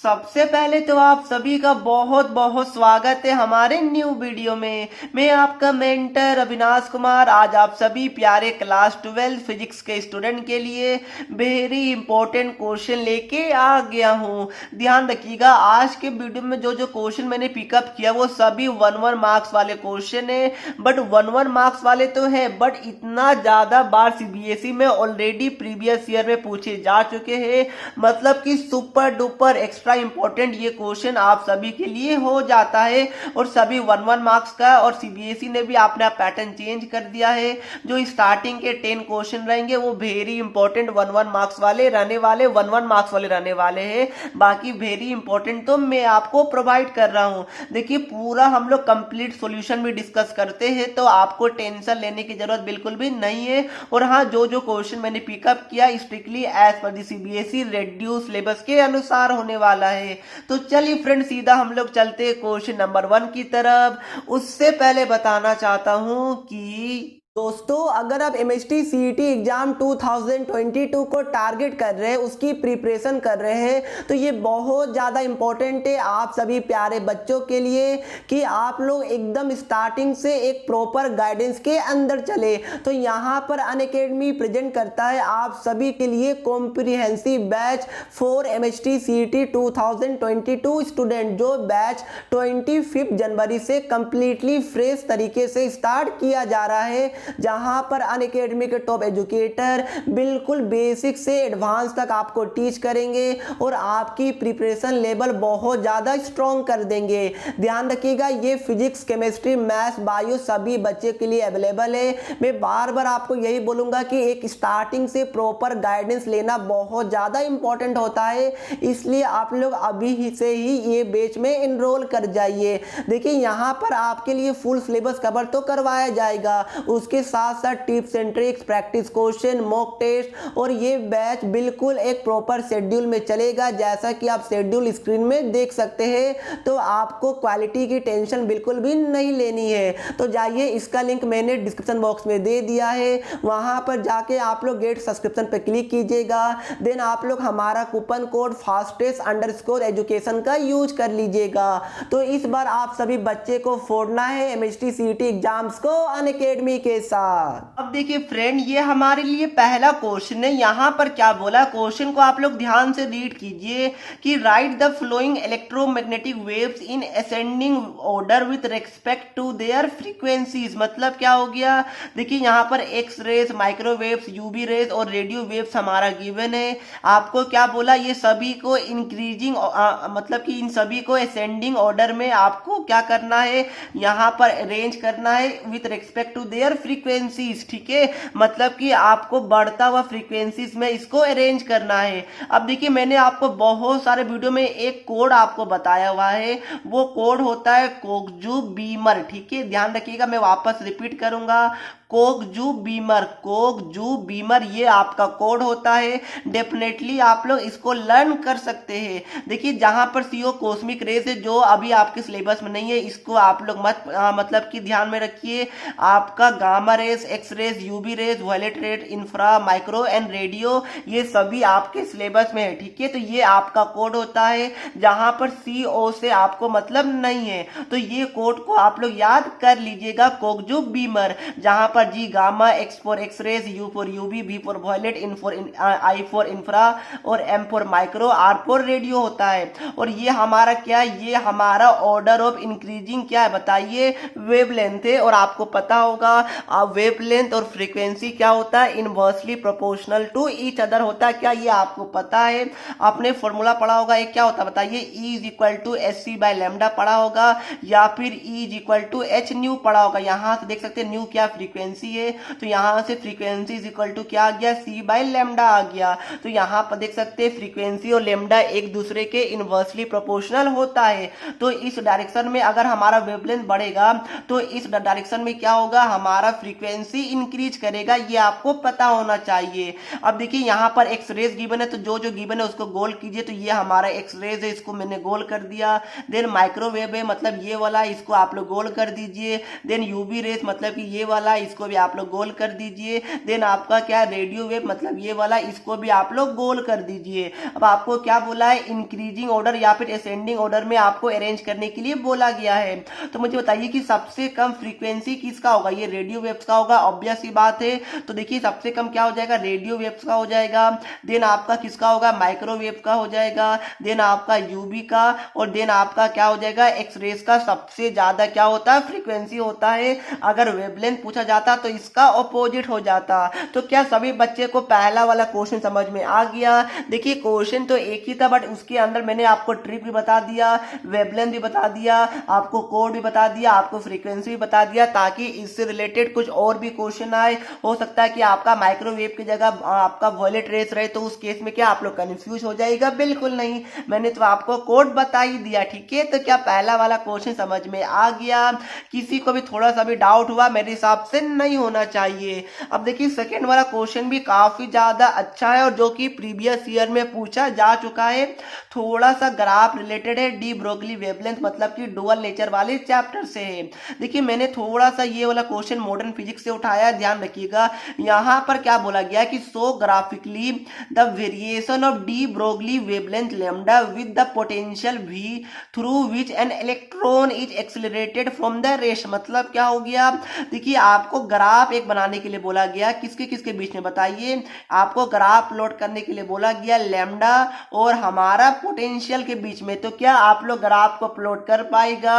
सबसे पहले तो आप सभी का बहुत बहुत स्वागत है हमारे न्यू वीडियो में। मैं आपका मेंटर अविनाश कुमार आज आप सभी प्यारे क्लास 12 फिजिक्स के स्टूडेंट के लिए वेरी इंपॉर्टेंट क्वेश्चन लेके आ गया हूँ। ध्यान रखिएगा, आज के वीडियो में जो जो क्वेश्चन मैंने पिकअप किया वो सभी 1 मार्क्स वाले क्वेश्चन है। बट 1 मार्क्स वाले तो है, बट इतना ज्यादा बार सीबीएसई में ऑलरेडी प्रीवियस ईयर में पूछे जा चुके हैं, मतलब कि सुपर डुपर एक्स्ट्रा इंपॉर्टेंट ये क्वेश्चन आप सभी के लिए हो जाता है। और सभी 1 मार्क्स का, और सीबीएसई ने भी अपना पैटर्न चेंज कर दिया है। जो स्टार्टिंग के 10 क्वेश्चन रहेंगे वो वेरी इंपॉर्टेंट 1 मार्क्स वाले रहने वाले, 1 मार्क्स वाले रहने वाले हैं। बाकी वेरी इंपॉर्टेंट तो मैं आपको प्रोवाइड कर रहा हूं। देखिए, पूरा हम लोग कंप्लीट सॉल्यूशन भी डिस्कस करते हैं, तो आपको टेंशन लेने की जरूरत बिल्कुल भी नहीं है। और हाँ, जो जो क्वेश्चन मैंने पिकअप किया स्ट्रिक्टली एज पर दी सीबीएसई रेड्यूस सिलेबस के अनुसार होने वाला है। तो चलिए फ्रेंड, सीधा हम लोग चलते हैं क्वेश्चन नंबर 1 की तरफ। उससे पहले बताना चाहता हूं कि दोस्तों, अगर आप एमएसटी सीईटी एग्जाम 2022 को टारगेट कर रहे हैं, उसकी प्रिपरेशन कर रहे हैं, तो ये बहुत ज़्यादा इंपॉर्टेंट है आप सभी प्यारे बच्चों के लिए कि आप लोग एकदम स्टार्टिंग से एक प्रॉपर गाइडेंस के अंदर चले। तो यहाँ पर अनअकैडमी प्रेजेंट करता है आप सभी के लिए comprehensive batch for MST CET 2022 student, जो बैच 25 जनवरी से कंप्लीटली फ्रेश तरीके से स्टार्ट किया जा रहा है, जहां पर अनअकैडमी के टॉप एजुकेटर बिल्कुल बेसिक से एडवांस तक आपको टीच करेंगे और आपकी प्रिपरेशन लेवल बहुत ज़्यादा स्ट्रॉन्ग कर देंगे। ध्यान रखिएगा, ये फिजिक्स, केमिस्ट्री, मैथ्स, बायो सभी बच्चे के लिए अवेलेबल है। मैं बार बार आपको यही बोलूँगा कि एक स्टार्टिंग से प्रॉपर गाइडेंस लेना बहुत ज़्यादा इंपॉर्टेंट होता है, इसलिए आप लोग अभी से ही ये बैच में इनरोल कर जाइए। देखिए, यहाँ पर आपके लिए फुल सिलेबस कवर तो करवाया जाएगा, उसके साथ साथ tips and tricks, practice question, mock test, और ये बैच बिल्कुल एक प्रॉपर शेड्यूल में चलेगा, जैसा कि आप शेड्यूल स्क्रीन में देख सकते हैं। तो आपको क्वालिटी की टेंशन बिल्कुल भी नहीं लेनी है। तो जाइए, इसका लिंक मैंने डिस्क्रिप्शन बॉक्स में दे दिया है, वहां पर जाके आप लोग गेट सब्सक्रिप्शन पर क्लिक कीजिएगा। देन आप लोग हमारा कूपन कोड fastest_education का यूज कर लीजिएगा। तो इस बार आप सभी बच्चे को फोड़ना है एमएसटी सीईटी एग्जाम्स को अनअकैडमी के साथ। अब देखिए फ्रेंड, ये हमारे लिए पहला क्वेश्चन है। यहाँ पर क्या बोला, क्वेश्चन को आप लोग ध्यान से रीड कीजिए कि write the flowing electromagnetic waves in ascending order with respect to their frequencies. मतलब क्या हो गया, देखिए यहाँ पर X rays, microwaves, UV rays और रेडियो वेव्स हमारा गिवन है। आपको क्या बोला, ये सभी को इंक्रीजिंग मतलब कि इन सभी को असेंडिंग ऑर्डर में आपको क्या करना है, यहाँ पर अरेंज करना है with respect to their frequencies. ठीक है, मतलब कि आपको बढ़ता हुआ फ्रीक्वेंसीज में इसको अरेंज करना है। अब देखिए, मैंने आपको बहुत सारे वीडियो में एक कोड आपको बताया हुआ है, वो कोड होता है कोकजू बीमर। ठीक है, ध्यान रखिएगा, मैं वापस रिपीट करूंगा, कोकजू बीमर, कोकजू बीमर ये आपका कोड होता है। डेफिनेटली आप लोग इसको लर्न कर सकते हैं। देखिए, जहां पर सीओ कॉस्मिक रेज है, जो अभी आपके सिलेबस में नहीं है, इसको आप लोग मत मतलब कि ध्यान में रखिए। आपका gamma rays, X rays, UV rays, violet rays, infra, micro and radio, ये सभी आपके सिलेबस में है। ठीक है, तो ये आपका कोड होता है, जहां पर सीओ से आपको मतलब नहीं है, तो ये कोड को आप लोग याद कर लीजिएगा, कोकजू बीमर, जहां पर G gamma, X for X rays, U for UV, V for violet, I for infra और M for micro, R for radio होता है। और ये हमारा क्या है, ये हमारा ऑर्डर ऑफ इंक्रीजिंग क्या है बताइए, वेवलेंथ है। और आपको पता होगा वेवलेंथ और फ्रीक्वेंसी क्या होता है, inversely proportional to each other होता है। क्या ये आपको पता है, आपने फॉर्मूला पढ़ा होगा, एक क्या होता है बताइए, E is equal to H by lambda पढ़ा होगा, या फिर E is equal to H nu पढ़ा होगा। यहाँ से देख सकते हैं न्यू क्या फ्रीक्वेंसी है, तो यहाँ से फ्रीक्वेंसी इज इक्वल टू क्या आ गया, C बाय लैम्डा आ गया। तो यहाँ पर देख सकते हैं फ्रीक्वेंसी और लैम्डा एक दूसरे के इनवर्सली प्रोपोर्शनल होता है। तो इस डायरेक्शन में अगर हमारा वेवलेंथ बढ़ेगा, तो इस डायरेक्शन में क्या होगा, हमारा फ्रीक्वेंसी इंक्रीज करेगा, ये आपको पता होना चाहिए। अब देखिए, यहाँ पर एक्स रेज गिवन है, तो जो जो गिवन है उसको गोल कीजिए। तो ये हमारा एक्स रेज है, इसको मैंने गोल कर दिया। देन माइक्रोवेव है, मतलब ये वाला, इसको आप लोग गोल कर दीजिए। देन यूवी रेज, मतलब कि ये वाला, इसको भी आप लोग गोल कर दीजिए। देन आपका क्या रेडियो वेव मतलब ये वाला, इसको भी आप लोग गोल कर दीजिए। अब आपको क्या बोला है, इंक्रीजिंग ऑर्डर या फिर असेंडिंग ऑर्डर में आपको अरेंज करने के लिए बोला गया है। तो मुझे बताइए कि सबसे कम फ्रीक्वेंसी किसका होगा, ये रेडियो वेव्स का होगा, ऑब्वियस सी बात है। तो देखिए सबसे कम क्या हो जाएगा, रेडियो वेव्स का हो जाएगा। देन आपका किसका होगा, माइक्रोवेव का हो जाएगा। देन आपका यूवी का, और देन आपका क्या हो जाएगा, एक्सरेज का सबसे ज्यादा क्या होता है, फ्रीक्वेंसी होता है। अगर वेवलेंथ पूछा जाता तो इसका ऑपोजिट हो जाता। तो क्या सभी बच्चे को पहला वाला क्वेश्चन समझ में आ गया? देखिए क्वेश्चन तो एक ही था, बट उसके अंदर मैंने आपको ट्रिक भी बता दिया, वेवलेंथ भी बता दिया, आपको कोड भी बता दिया, आपको फ्रीक्वेंसी भी बता दिया, ताकि इससे रिलेटेड कुछ और भी क्वेश्चन आए। हो सकता है कि आपका माइक्रोवेव की जगह आपका वॉयलेट रेस रहे, तो उस केस में क्या आप लोग कंफ्यूज हो जाएगा? बिल्कुल नहीं, मैंने तो आपको कोड बता ही दिया। ठीक है, तो क्या पहला वाला क्वेश्चन समझ में आ गया? किसी को भी थोड़ा सा भी डाउट हुआ? मेरे हिसाब से नहीं होना चाहिए। अब देखिए सेकेंड वाला क्वेश्चन भी काफी ज्यादा अच्छा है, और जो कि प्रीवियस ईयर में पूछा जा चुका है। थोड़ा सा ग्राफ रिलेटेड है, डी ब्रोगली वेवलेंथ मतलब कि डुअल नेचर वाले चैप्टर से है। देखिए मैंने थोड़ा सा ये वाला क्वेश्चन मॉडर्न फिजिक्स से उठाया, ध्यान रखिएगा। यहाँ पर क्या बोला गया कि so graphically the variation of de Broglie wavelength lambda with the potential V through which an electron is accelerated from the rest. मतलब क्या हो गया, देखिए आपको ग्राफ एक बनाने के लिए बोला गया, किसके किसके बीच में बताइए, आपको ग्राफ प्लॉट करने के लिए बोला गया लैम्डा और हमारा पोटेंशियल के बीच में। तो क्या आप लोग ग्राफ को प्लॉट कर पाएगा?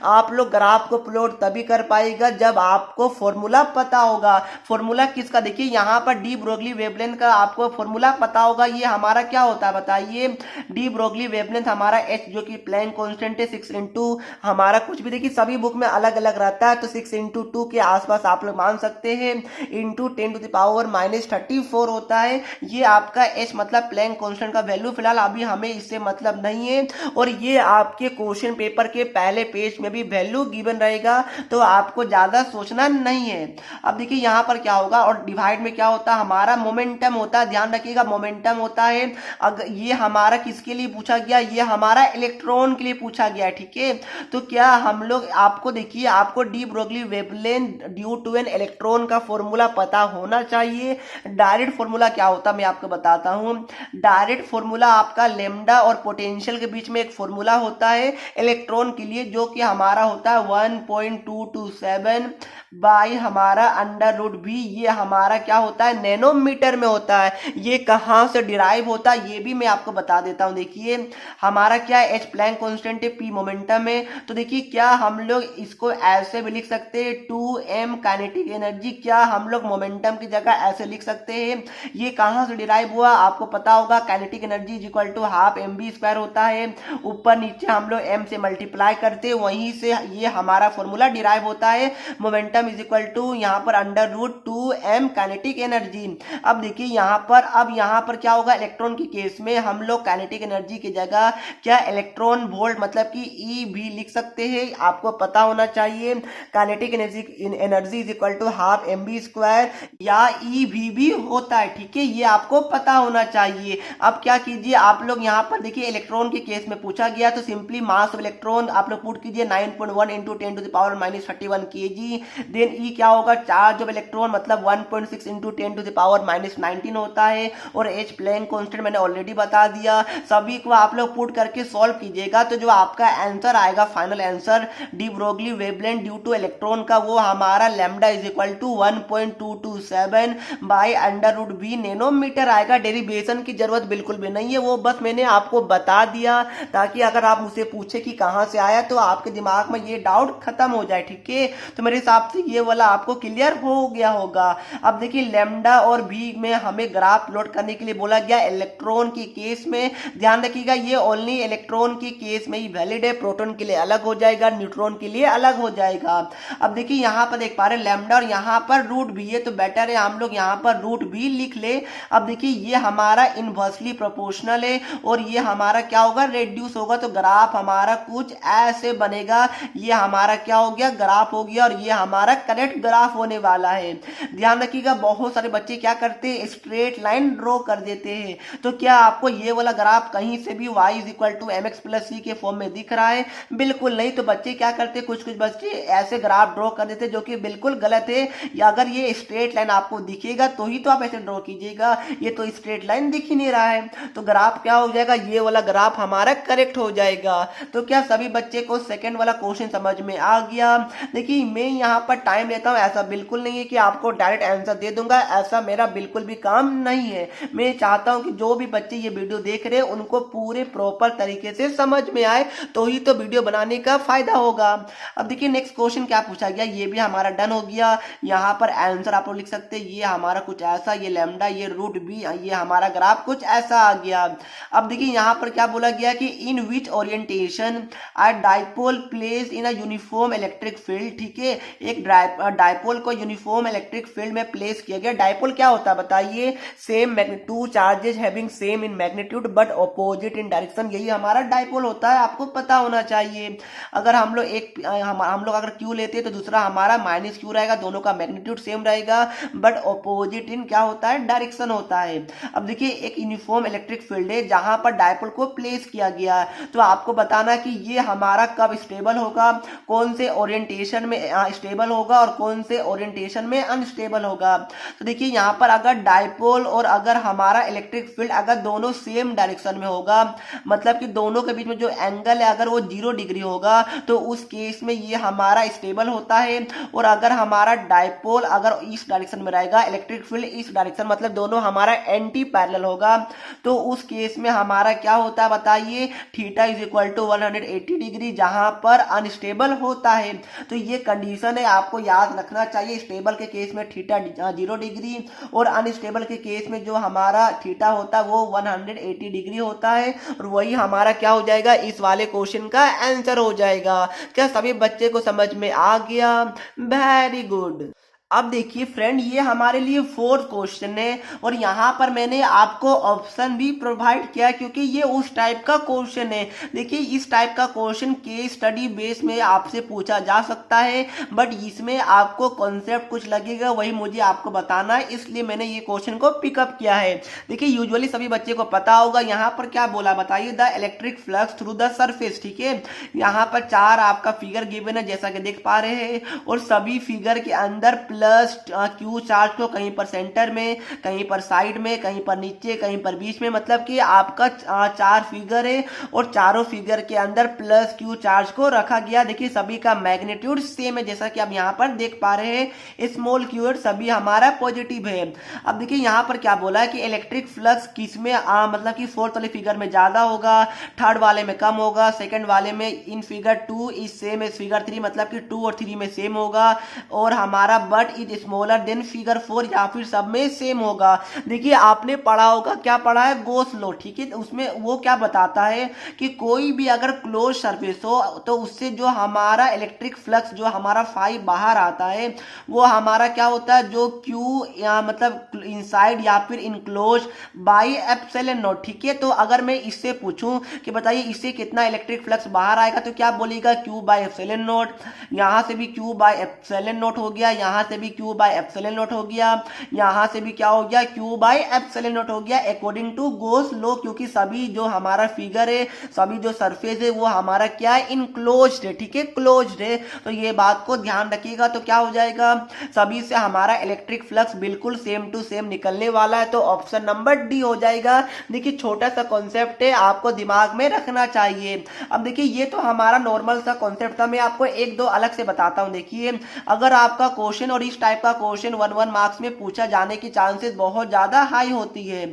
आप लोग ग्राफ को प्लॉट तभी कर पाएगा जब आपको फॉर्मूला पता होगा। फॉर्मूला किसका, देखिए यहाँ पर डी ब्रोगली वेवलेंथ का आपको फॉर्मूला पता होगा। ये हमारा क्या होता है बताइए, डी ब्रोगली वेवलेंथ हमारा एच जो कि प्लैंक कांस्टेंट है 6 इंटू हमारा कुछ भी, देखिए सभी बुक में अलग अलग रहता है, तो 6 इंटू 2 के आसपास आप लोग मान सकते हैं, इंटू 10⁻⁻34 होता है। ये आपका एच मतलब प्लैंक कांस्टेंट का वैल्यू, फिलहाल अभी हमें इससे मतलब नहीं है। और ये आपके क्वेश्चन पेपर के पहले पेज में भी वैल्यू गिवन रहेगा, तो आपको ज्यादा सोचना नहीं है। अब देखिए यहाँ पर क्या होगा, और डिवाइड में क्या होता है, हमारा मोमेंटम होता है, ध्यान रखिएगा मोमेंटम होता है। अगर ये हमारा किसके लिए पूछा गया, ये हमारा इलेक्ट्रॉन के लिए पूछा गया। ठीक है, तो क्या हम लोग आपको देखिए, आपको de Broglie wavelength due to an electron का फॉर्मूला पता होना चाहिए। डायरेक्ट फॉर्मूला क्या होता है मैं आपको बताता हूं। डायरेक्ट फॉर्मूला आपका लेमडा और पोटेंशियल के बीच में एक फॉर्मूला होता है इलेक्ट्रॉन के लिए, जो कि हमारा होता है 1.227 बाई हमारा अंडर रूट भी। ये हमारा क्या होता है, नैनोमीटर में होता है। ये कहां से डिराइव होता है ये भी मैं आपको बता देता हूं। देखिए हमारा क्या है, एच प्लैंक कांस्टेंट है, पी मोमेंटम है। तो देखिए क्या हम लोग इसको ऐसे भी लिख सकते हैं 2m काइनेटिक एनर्जी, क्या हम लोग मोमेंटम की जगह ऐसे लिख सकते हैं। ये कहां से डिराइव हुआ आपको पता होगा, kinetic energy is equal to half mv² होता है। ऊपर नीचे हम लोग m से मल्टीप्लाई करते हैं, वहीं से ये हमारा फॉर्मूला डिराइव होता है। मोमेंटम इज इक्वल टू यहाँ पर under root 2m kinetic energy. अब देखिए यहाँ पर, अब यहाँ पर क्या होगा, इलेक्ट्रॉन की केस में हम लोग काइनेटिक एनर्जी की जगह क्या इलेक्ट्रॉन वोल्ट मतलब कि ई भी लिख सकते हैं। आपको पता होना चाहिए kinetic energy is equal to half mv² या ई भी होता है। ठीक है, ये आपको पता होना चाहिए। अब क्या कीजिए आप लोग यहाँ पर देखिए, इलेक्ट्रॉन के केस में पूछा गया, तो सिंपली मास ऑफ इलेक्ट्रॉन आप लोग पुट कीजिए 9.1 इंटू 10⁻⁻31 kg। देन ई क्या होगा, चार्ज ऑफ इलेक्ट्रॉन मतलब 1.6 इंटू 10⁻⁻19 होता है। और एच प्लैंक कांस्टेंट मैंने ऑलरेडी बता दिया। सभी को आप लोग पुट करके सॉल्व कीजिएगा, तो जो आपका आंसर आएगा, final answer de Broglie wavelength due to electron का, वो हमारा lambda is equal to 1.227 by under root B nanometre आएगा। डेरिवेशन की जरूरत बिल्कुल भी नहीं है, वो बस मैंने आपको बता दिया, ताकि अगर आप मुझसे पूछे कि कहां से आया तो आपके दिमाग में ये डाउट खत्म हो जाए। ठीक है, तो मेरे हिसाब से ये वाला आपको क्लियर हो गया होगा। अब देखिए लैम्डा और बी में हमें ग्राफ प्लॉट करने के लिए बोला गया इलेक्ट्रॉन की केस में। ध्यान रखिएगा ये ओनली इलेक्ट्रॉन की केस में ही वैलिड है, प्रोटॉन के लिए अलग हो जाएगा, न्यूट्रॉन के लिए अलग हो जाएगा। अब देखिए यहाँ पर देख पा रहे लैम्डा और यहाँ पर रूट भी है, तो बेटर है हम लोग यहाँ पर रूट भी लिख ले। अब देखिए ये हमारा इनवर्सली प्रोपोर्शनल है और ये हमारा क्या होगा, रेड्यूस होगा। तो ग्राफ हमारा कुछ ऐसे बनेगा, ये हमारा क्या हो गया, ग्राफ हो गया, और ये हमारा करेक्ट ग्राफ होने वाला है। ध्यान रखिएगा बहुत सारे बच्चे क्या करते हैं, स्ट्रेट लाइन ड्रॉ कर देते हैं। तो क्या आपको ये वाला ग्राफ कहीं से भी y is equal to mx plus c के फॉर्म में दिख रहा है? बिल्कुल नहीं। तो बच्चे क्या करते, कुछ कुछ बच्चे ऐसे ग्राफ ड्रॉ कर देते जो कि बिल्कुल गलत है। या अगर ये स्ट्रेट लाइन आपको दिखेगा तो ही तो आप ऐसे ड्रॉ कीजिएगा, ये तो स्ट्रेट लाइन दिख ही नहीं रहा है, तो ग्राफ क्या हो जाएगा, ये वाला ग्राफ हमारा करेक्ट हो जाएगा। तो क्या सभी बच्चे को सेकंड वाला क्वेश्चन समझ में आ गया? देखिए मैं यहाँ पर टाइम लेता हूँ, ऐसा बिल्कुल नहीं है कि आपको डायरेक्ट आंसर दे दूंगा, ऐसा मेरा बिल्कुल भी काम नहीं है। मैं चाहता हूँ कि जो भी बच्चे ये वीडियो देख रहे हैं उनको पूरे प्रॉपर तरीके से समझ में आए, तो ही तो वीडियो बनाने का फायदा होगा। अब देखिए नेक्स्ट क्वेश्चन क्या पूछा गया, ये भी हमारा डन हो गया। यहाँ पर आंसर आप लोग लिख सकते हैं, ये हमारा कुछ ऐसा, ये लैम्डा, ये रूट बी, ये हमारा ग्राफ कुछ ऐसा आ गया। अब देखिए यहाँ पर क्या बोला गया कि in which orientation a dipole place in a uniform electric field. ठीक है, एक डाइपोल को यूनिफॉर्म इलेक्ट्रिक फील्ड में प्लेस किया गया। डाइपोल क्या होता है बताइए, same magnitude charges having same in magnitude but opposite in direction, यही हमारा डाइपोल होता है, आपको पता होना चाहिए। अगर हम लोग अगर क्यू लेते हैं तो दूसरा हमारा माइनस क्यू रहेगा, दोनों का मैग्नीट्यूड सेम रहेगा बट ऑपोजिट इन क्या होता है, डायरेक्शन होता है। अब देखिए एक यूनिफॉर्म इलेक्ट्रिक फील्ड है जहां पर डाइपोल को प्लेस किया गया है, तो आपको बताना कि ये हमारा कब स्टेबल होगा, कौन से ओरिएंटेशन में स्टेबल होगा और कौन से ओरिएंटेशन में अनस्टेबल होगा। तो देखिए यहाँ पर अगर डाइपोल और अगर हमारा इलेक्ट्रिक फील्ड अगर दोनों सेम डायरेक्शन में होगा, मतलब कि दोनों के बीच में जो एंगल है अगर वो 0 डिग्री होगा, तो उस केस में ये हमारा स्टेबल होता है। और अगर हमारा डाइपोल अगर इस डायरेक्शन में रहेगा, इलेक्ट्रिक फील्ड इस डायरेक्शन, मतलब दोनों हमारा एंटी पैरेलल होगा, तो उस केस में हमारा क्या होता है बताइए, theta is equal to 180 degree, जहां पर अनस्टेबल होता है। तो ये कंडीशन है, आपको याद रखना चाहिए। स्टेबल के केस में थीटा 0 डिग्री और अनस्टेबल के केस में जो हमारा थीटा होता है वो 180 डिग्री होता है, और वही हमारा क्या हो जाएगा, इस वाले क्वेश्चन का आंसर हो जाएगा। क्या सभी बच्चे को समझ में आ गया? Very good. अब देखिए फ्रेंड, ये हमारे लिए फोर्थ क्वेश्चन है और यहाँ पर मैंने आपको ऑप्शन भी प्रोवाइड किया क्योंकि ये उस टाइप का क्वेश्चन है। देखिए इस टाइप का क्वेश्चन केस स्टडी बेस में आपसे पूछा जा सकता है, बट इसमें आपको कॉन्सेप्ट कुछ लगेगा, वही मुझे आपको बताना है, इसलिए मैंने ये क्वेश्चन को पिकअप किया है। देखिए यूजुअली सभी बच्चे को पता होगा, यहाँ पर क्या बोला बताइए, the electric flux through the surface. ठीक है, यहाँ पर 4 आपका फिगर गिवन है जैसा कि देख पा रहे हैं, और सभी फिगर के अंदर प्लस क्यू चार्ज को कहीं पर सेंटर में, कहीं पर साइड में, कहीं पर नीचे, कहीं पर बीच में, मतलब कि आपका 4 फिगर है और चारों फिगर के अंदर प्लस क्यू चार्ज को रखा गया। देखिए सभी का मैग्नीट्यूड सेम है जैसा कि आप यहाँ पर देख पा रहे हैं, स्मॉल क्यू सभी हमारा पॉजिटिव है। अब देखिए यहाँ पर क्या बोला है कि इलेक्ट्रिक फ्लक्स किस में मतलब कि फोर्थ वाले फिगर में ज्यादा होगा, थर्ड वाले में कम होगा, सेकंड वाले में in figure 2 is same as figure 3, मतलब कि 2 और 3 में सेम होगा, और हमारा but is smaller than figure 4 या फिर सब में सेम होगा। देखिए आपने पढ़ा होगा, क्या पढ़ा है, गॉस लॉ। ठीक है, उसमें वो क्या बताता है कि कोई भी अगर क्लोज सरफेस हो तो उससे जो हमारा इलेक्ट्रिक फ्लक्स जो हमारा फाई बाहर आता है वो हमारा क्या होता है, जो क्यू या मतलब इनसाइड या फिर इनक्लोज बाई एप्सिलॉन नॉट। ठीक है, तो अगर मैं इससे पूछूं कि बताइए इससे कितना इलेक्ट्रिक फ्लक्स बाहर आएगा, तो क्या बोलेगा, क्यू बाई एप्सिलॉन नॉट। यहां से भी क्यू बाई एप्सिलॉन नॉट हो गया, यहां से भी क्यू बाई एप्सिलॉन नॉट हो गया, यहां से भी क्या हो गया, क्यू बाई एप्सिलॉन नॉट हो गया, अकॉर्डिंग टू गॉस लॉ, क्योंकि सभी जो हमारा फिगर है, सभी जो सरफेस है वो हमारा क्या है, इनक्लोज्ड है। ठीक है, क्लोज्ड है, तो ये बात को ध्यान रखिएगा। तो क्या हो जाएगा, सभी से हमारा इलेक्ट्रिक फ्लक्स बिल्कुल सेम टू सेम निकलने वाला है, तो ऑप्शन नंबर डी हो जाएगा। देखिए छोटा सा कॉन्सेप्ट है, आपको दिमाग में रखना चाहिए। अब देखिए ये तो हमारा नॉर्मल सा कॉन्सेप्ट था, मैं आपको एक दो अलग से बताता हूं। देखिए अगर आपका क्वेश्चन और इस टाइप का क्वेश्चन 1 मार्क्स में पूछा जाने की चांसेस बहुत ज्यादा हाई होती है।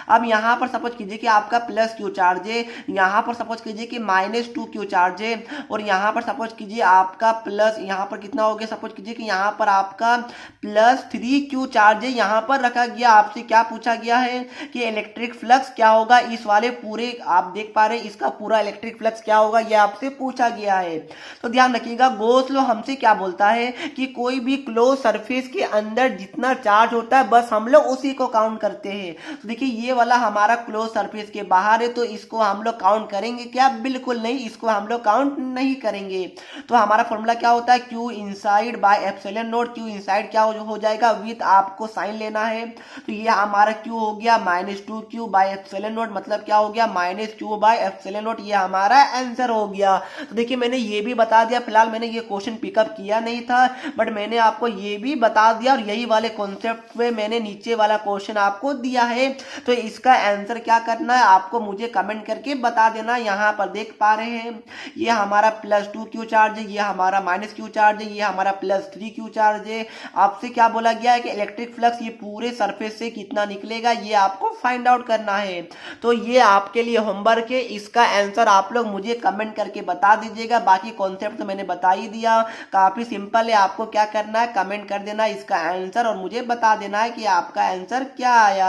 अब यहाँ पर सपोज कीजिए कि आपका प्लस क्यू चार्ज है, यहाँ पर सपोज कीजिए कि -2 क्यू चार्ज है, और यहाँ पर सपोज कीजिए आपका प्लस, यहाँ पर कितना हो गया, सपोज कीजिए कि यहाँ पर आपका +3 क्यू चार्ज है, यहाँ पर रखा गया। आपसे क्या पूछा गया है कि इलेक्ट्रिक फ्लक्स क्या होगा, इस वाले पूरे आप देख पा रहे हैं इसका पूरा इलेक्ट्रिक फ्लक्स क्या होगा, यह आपसे पूछा गया है। तो ध्यान रखिएगा, गॉस लॉ हमसे क्या बोलता है कि कोई भी क्लोज सरफेस के अंदर जितना चार्ज होता है बस हम लोग उसी को काउंट करते हैं। तो देखिए ये वाला हमारा क्लोज सरफेस के बाहर है, तो इसको हम लोग काउंट करेंगे क्या, बिल्कुल नहीं, इसको हम लोग काउंट नहीं करेंगे। तो हमारा फॉर्मूला क्या होता है, Q inside by epsilon not. Q inside क्या हो जाएगा, विथ आपको साइन लेना है, तो ये हमारा क्यू हो गया -2 क्यू बाय एप्सिलॉन नॉट, मतलब क्या हो गया, -q बाय एप्सिलॉन नॉट, ये हमारा आंसर हो गया। तो देखिए मैंने ये भी बता दिया, फिलहाल मैंने ये क्वेश्चन पिकअप किया नहीं था, बट मैंने आपको ये ये भी बता दिया और यही वाले कॉन्सेप्ट में मैंने नीचे वाला क्वेश्चन आपको दिया है। तो इसका आंसर क्या करना है आपको मुझे कमेंट करके बता देना। यहाँ पर देख पा रहे हैं ये हमारा +2 क्यू चार्ज है, ये हमारा -q चार्ज है, ये हमारा +3 क्यू चार्ज है। आपसे क्या बोला गया है कि इलेक्ट्रिक फ्लक्स ये पूरे सरफेस से कितना निकलेगा ये आपको फाइंड आउट करना है। तो ये आपके लिए होमवर्क है, इसका आंसर आप लोग मुझे कमेंट करके बता दीजिएगा। बाकी कॉन्सेप्ट तो मैंने बता ही दिया, काफी सिंपल है। आपको क्या करना है कमेंट कर देना इसका आंसर और मुझे बता देना है कि आपका आंसर क्या आया।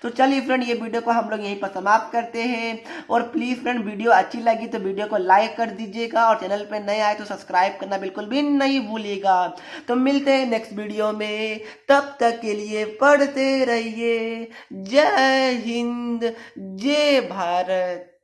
तो चलिए फ्रेंड ये वीडियो को हम लोग यहीं पर समाप्त करते हैं। और प्लीज फ्रेंड वीडियो अच्छी लगी तो वीडियो को लाइक कर दीजिएगा और चैनल पे नए आए तो सब्सक्राइब करना बिल्कुल भी नहीं भूलिएगा। तो मिलते हैं नेक्स्ट वीडियो में, तब तक के लिए पढ़ते रहिए। जय हिंद, जय भारत।